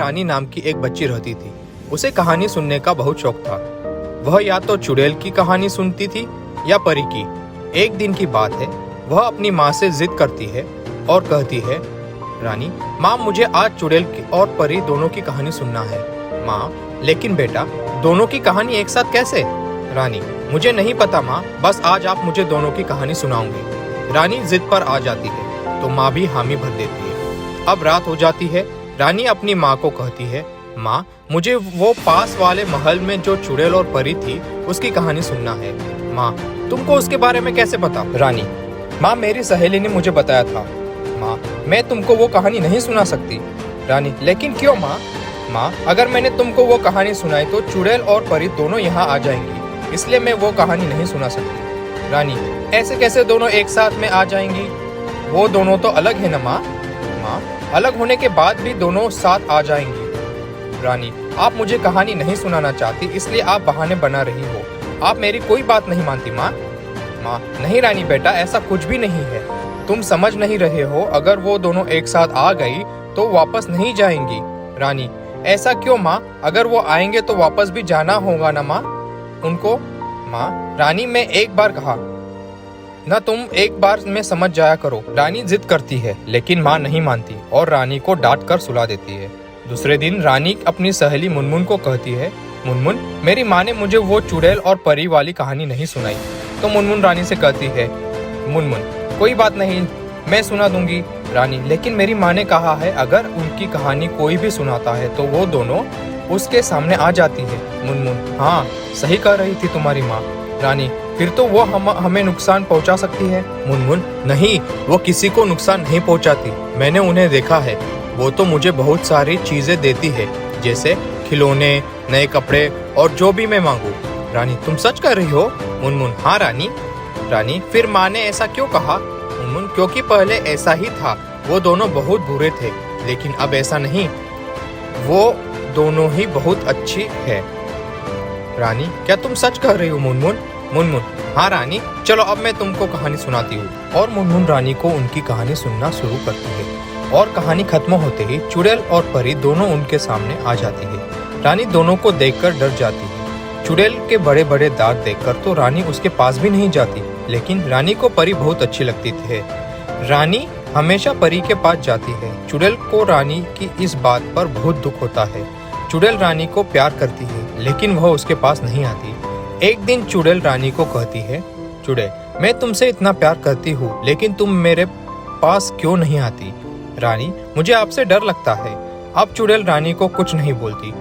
रानी नाम की एक बच्ची रहती थी। उसे कहानी सुनने का बहुत शौक था। वह या तो चुड़ैल की कहानी सुनती थी या परी की। एक दिन की बात है, वह अपनी माँ से जिद करती है और कहती है, रानी माँ, मुझे आज चुड़ैल और परी दोनों की कहानी सुनना है। माँ, लेकिन बेटा, दोनों की कहानी एक साथ कैसे? रानी, मुझे नहीं पता माँ, बस आज आप मुझे दोनों की कहानी सुनाओगे। रानी जिद पर आ जाती है तो माँ भी हामी भर देती है। अब रात हो जाती है। रानी अपनी माँ को कहती है, माँ, मुझे वो पास वाले महल में जो चुड़ैल और परी थी उसकी कहानी सुनना है। माँ, तुमको उसके बारे में कैसे पता? रानी, माँ, मेरी सहेली ने मुझे बताया था। माँ, मैं तुमको वो कहानी नहीं सुना सकती। रानी, लेकिन क्यों माँ? माँ, अगर मैंने तुमको वो कहानी सुनाई तो चुड़ैल और परी दोनों यहाँ आ जाएंगी, इसलिए मैं वो कहानी नहीं सुना सकती। रानी, ऐसे कैसे दोनों एक साथ में आ जाएंगी? वो दोनों तो अलग है ना माँ? माँ, अलग होने के बाद भी दोनों साथ आ जाएंगी। रानी, आप मुझे कहानी नहीं सुनाना चाहती, इसलिए आप बहाने बना रही हो। आप मेरी कोई बात नहीं मानती माँ? माँ, नहीं रानी बेटा, ऐसा कुछ भी नहीं है। तुम समझ नहीं रहे हो, अगर वो दोनों एक साथ आ गई तो वापस नहीं जाएंगी। रानी, ऐसा क्यों माँ? अगर वो आएंगे तो वापस भी जाना होगा ना माँ उनको? माँ, रानी, मैं एक बार कहा ना, तुम एक बार में समझ जाया करो। रानी जिद करती है लेकिन माँ नहीं मानती और रानी को डांट कर सुला देती है। दूसरे दिन रानी अपनी सहेली मुनमुन को कहती है, मुनमुन, मेरी माँ ने मुझे वो चुड़ैल और परी वाली कहानी नहीं सुनाई। तो मुनमुन रानी से कहती है, मुनमुन, कोई बात नहीं, मैं सुना दूंगी। रानी, लेकिन मेरी माँ ने कहा है अगर उनकी कहानी कोई भी सुनाता है तो वो दोनों उसके सामने आ जाती है। मुनमुन, हाँ, सही कह रही थी तुम्हारी माँ। रानी, फिर तो वो हमें नुकसान पहुंचा सकती है। मुनमुन, नहीं, वो किसी को नुकसान नहीं पहुंचाती। मैंने उन्हें देखा है। वो तो मुझे बहुत सारी चीजें देती है, जैसे खिलौने, नए कपड़े और जो भी मैं मांगू। रानी, तुम सच कह रही हो? मुनमुन, हाँ रानी। रानी, फिर माँ ने ऐसा क्यों कहा? मुनमुन, क्योंकि पहले ऐसा ही था। वो दोनों बहुत बुरे थे, लेकिन अब ऐसा नहीं, वो दोनों ही बहुत अच्छी है। रानी, क्या तुम सच कह रही हो? मुनमुन, मुनमुन, हाँ रानी, चलो अब मैं तुमको कहानी सुनाती हूँ। और मुनमुन रानी को उनकी कहानी सुनना शुरू करती है और कहानी खत्म होते ही चुड़ैल और परी दोनों उनके सामने आ जाती है। रानी दोनों को देखकर डर जाती है। चुड़ैल के बड़े बड़े दांत देखकर तो रानी उसके पास भी नहीं जाती, लेकिन रानी को परी बहुत अच्छी लगती थी। रानी हमेशा परी के पास जाती है। चुड़ैल को रानी की इस बात पर बहुत दुख होता है। चुड़ैल रानी को प्यार करती है, लेकिन वह उसके पास नहीं आती। एक दिन चुड़ैल रानी को कहती है, चुड़ैल, मैं तुमसे इतना प्यार करती हूँ, लेकिन तुम मेरे पास क्यों नहीं आती? रानी, मुझे आपसे डर लगता है। अब चुड़ैल रानी को कुछ नहीं बोलती।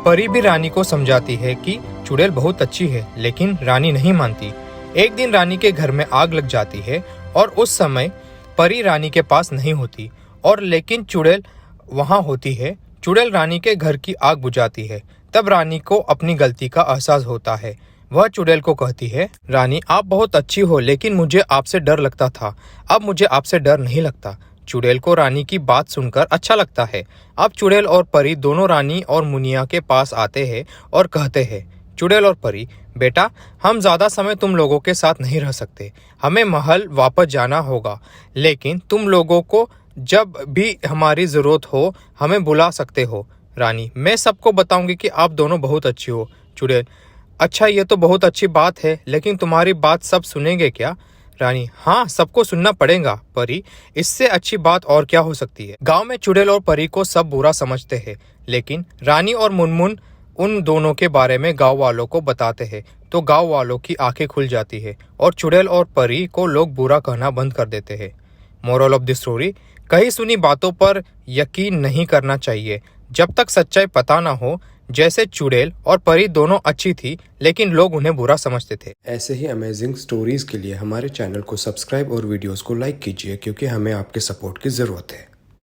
परी भी रानी को समझाती है कि चुड़ैल बहुत अच्छी है, लेकिन रानी नहीं मानती। एक दिन रानी के घर में आग लग जाती है और उस समय परी रानी के पास नहीं होती, और लेकिन चुड़ैल वहाँ होती है। चुड़ैल रानी के घर की आग बुझाती है। तब रानी को अपनी गलती का एहसास होता है। वह चुड़ैल को कहती है, रानी, आप बहुत अच्छी हो, लेकिन मुझे आपसे डर लगता था। अब मुझे आपसे डर नहीं लगता। चुड़ैल को रानी की बात सुनकर अच्छा लगता है। अब चुड़ैल और परी दोनों रानी और मुनिया के पास आते हैं और कहते हैं, चुड़ैल और परी, बेटा, हम ज़्यादा समय तुम लोगों के साथ नहीं रह सकते। हमें महल वापस जाना होगा, लेकिन तुम लोगों को जब भी हमारी ज़रूरत हो हमें बुला सकते हो। रानी, मैं सबको बताऊंगी कि आप दोनों बहुत अच्छी हो। चुड़ैल, अच्छा, ये तो बहुत अच्छी बात है, लेकिन तुम्हारी बात सब सुनेंगे क्या? रानी, हाँ, सबको सुनना पड़ेगा। परी, इससे अच्छी बात और क्या हो सकती है? गांव में चुड़ैल और परी को सब बुरा समझते हैं, लेकिन रानी और मुनमुन उन दोनों के बारे में गांव वालों को बताते हैं तो गांव वालों की आंखें खुल जाती है और चुड़ैल और परी को लोग बुरा कहना बंद कर देते हैं। मोरल ऑफ द स्टोरी, कही सुनी बातों पर यकीन नहीं करना चाहिए जब तक सच्चाई पता ना हो। जैसे चुड़ैल और परी दोनों अच्छी थी, लेकिन लोग उन्हें बुरा समझते थे। ऐसे ही अमेजिंग स्टोरीज के लिए हमारे चैनल को सब्सक्राइब और वीडियोस को लाइक कीजिए, क्योंकि हमें आपके सपोर्ट की ज़रूरत है।